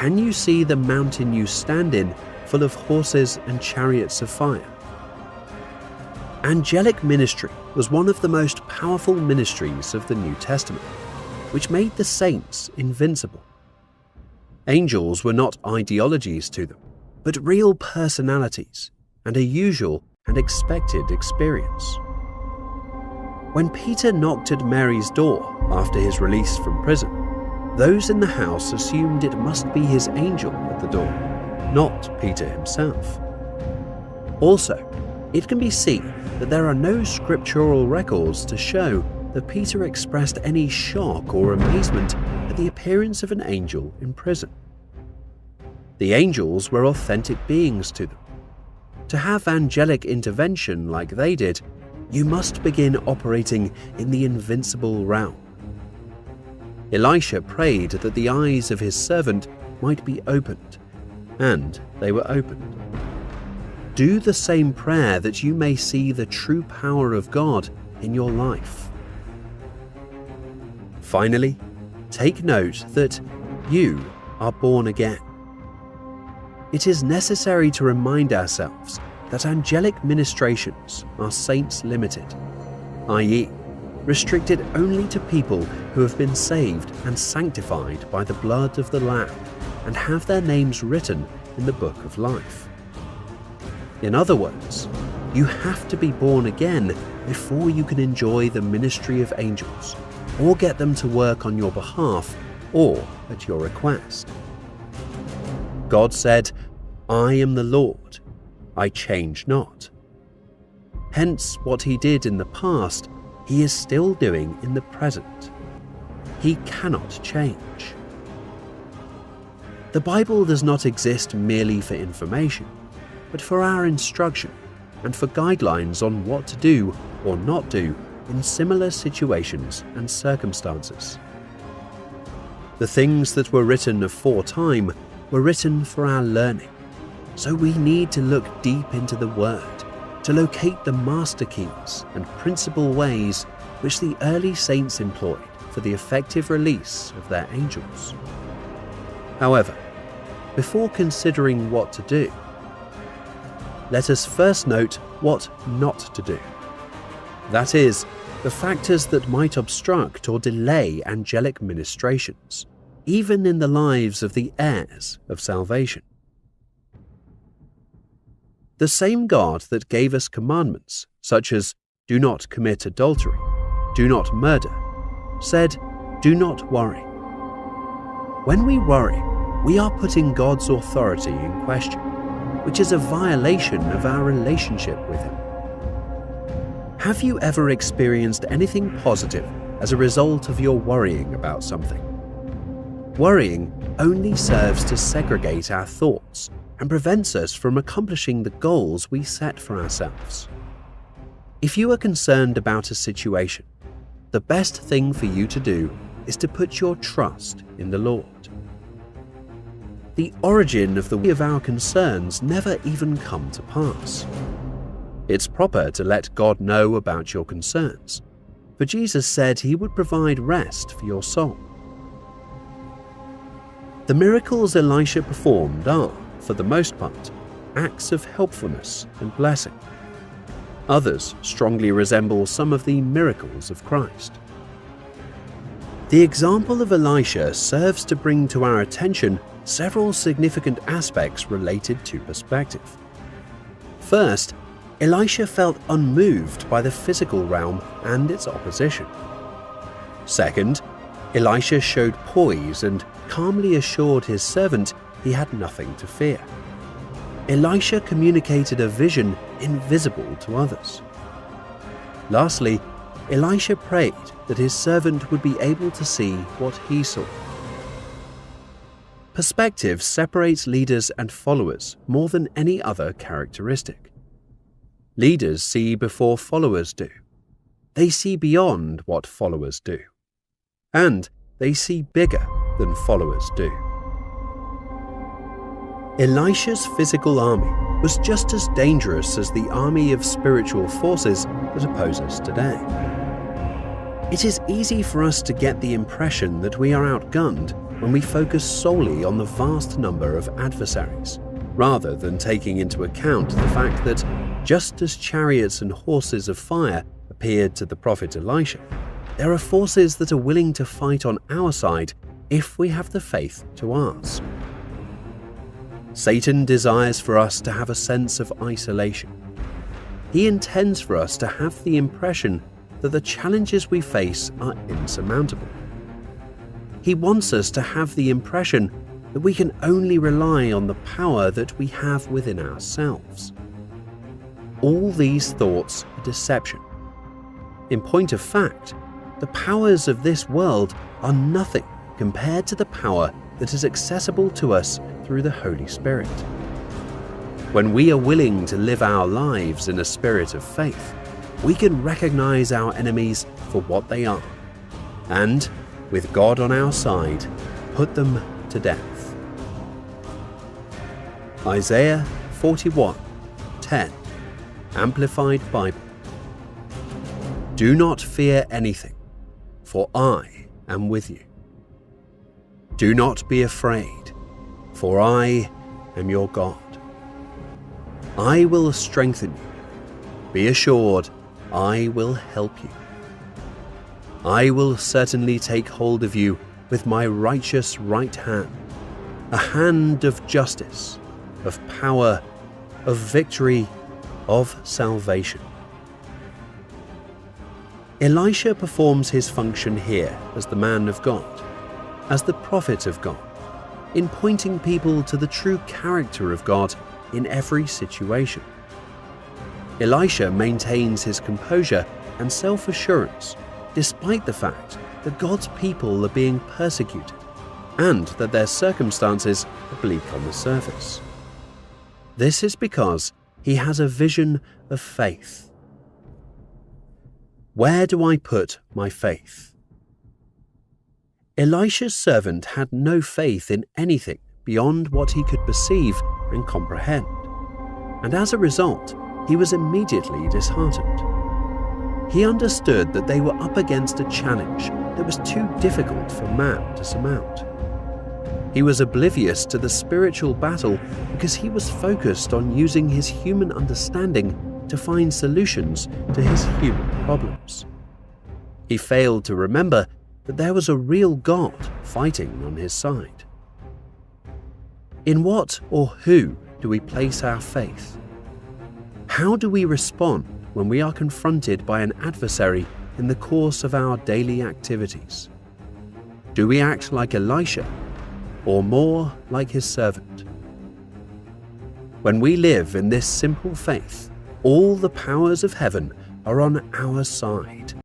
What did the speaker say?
Can you see the mountain you stand in, full of horses and chariots of fire? Angelic ministry was one of the most powerful ministries of the New Testament, which made the saints invincible. Angels were not ideologies to them, but real personalities and a usual and expected experience. When Peter knocked at Mary's door after his release from prison, those in the house assumed it must be his angel at the door, not Peter himself. Also, it can be seen that there are no scriptural records to show that Peter expressed any shock or amazement at the appearance of an angel in prison. The angels were authentic beings to them. To have angelic intervention like they did, you must begin operating in the invincible realm. Elisha prayed that the eyes of his servant might be opened, and they were opened. Do the same prayer that you may see the true power of God in your life. Finally, take note that you are born again. It is necessary to remind ourselves that angelic ministrations are saints limited, i.e., restricted only to people who have been saved and sanctified by the blood of the Lamb and have their names written in the book of life. In other words, you have to be born again before you can enjoy the ministry of angels, or get them to work on your behalf or at your request. God said, "I am the Lord, I change not." Hence, what he did in the past, he is still doing in the present. He cannot change. The Bible does not exist merely for information, but for our instruction and for guidelines on what to do or not do in similar situations and circumstances. The things that were written aforetime were written for our learning, so we need to look deep into the Word to locate the master keys and principal ways which the early saints employed for the effective release of their angels. However, before considering what to do, let us first note what not to do. That is, the factors that might obstruct or delay angelic ministrations, even in the lives of the heirs of salvation. The same God that gave us commandments, such as "do not commit adultery," "do not murder," said, "do not worry." When we worry, we are putting God's authority in question, which is a violation of our relationship with Him. Have you ever experienced anything positive as a result of your worrying about something? Worrying only serves to segregate our thoughts and prevents us from accomplishing the goals we set for ourselves. If you are concerned about a situation, the best thing for you to do is to put your trust in the Lord. The origin of our concerns never even come to pass. It's proper to let God know about your concerns, for Jesus said He would provide rest for your soul. The miracles Elisha performed are, for the most part, acts of helpfulness and blessing. Others strongly resemble some of the miracles of Christ. The example of Elisha serves to bring to our attention several significant aspects related to perspective. First, Elisha felt unmoved by the physical realm and its opposition. Second, Elisha showed poise and calmly assured his servant he had nothing to fear. Elisha communicated a vision invisible to others. Lastly, Elisha prayed that his servant would be able to see what he saw. Perspective separates leaders and followers more than any other characteristic. Leaders see before followers do. They see beyond what followers do. And they see bigger than followers do. Elisha's physical army was just as dangerous as the army of spiritual forces that oppose us today. It is easy for us to get the impression that we are outgunned when we focus solely on the vast number of adversaries, rather than taking into account the fact that, just as chariots and horses of fire appeared to the prophet Elisha, there are forces that are willing to fight on our side if we have the faith to ask. Satan desires for us to have a sense of isolation. He intends for us to have the impression that the challenges we face are insurmountable. He wants us to have the impression that we can only rely on the power that we have within ourselves. All these thoughts are deception. In point of fact, the powers of this world are nothing compared to the power that is accessible to us through the Holy Spirit. When we are willing to live our lives in a spirit of faith, we can recognize our enemies for what they are, and, with God on our side, put them to death. Isaiah 41:10, Amplified Bible. Do not fear anything, for I am with you. Do not be afraid, for I am your God. I will strengthen you. Be assured, I will help you. I will certainly take hold of you with my righteous right hand, a hand of justice, of power, of victory, of salvation. Elisha performs his function here as the man of God, as the prophet of God, in pointing people to the true character of God in every situation. Elisha maintains his composure and self-assurance despite the fact that God's people are being persecuted and that their circumstances are bleak on the surface. This is because he has a vision of faith. Where do I put my faith? Elisha's servant had no faith in anything beyond what he could perceive and comprehend, and as a result, he was immediately disheartened. He understood that they were up against a challenge that was too difficult for man to surmount. He was oblivious to the spiritual battle because he was focused on using his human understanding to find solutions to his human problems. He failed to remember that there was a real God fighting on his side. In what or who do we place our faith? How do we respond when we are confronted by an adversary in the course of our daily activities? Do we act like Elisha, or more like his servant? When we live in this simple faith, all the powers of heaven are on our side.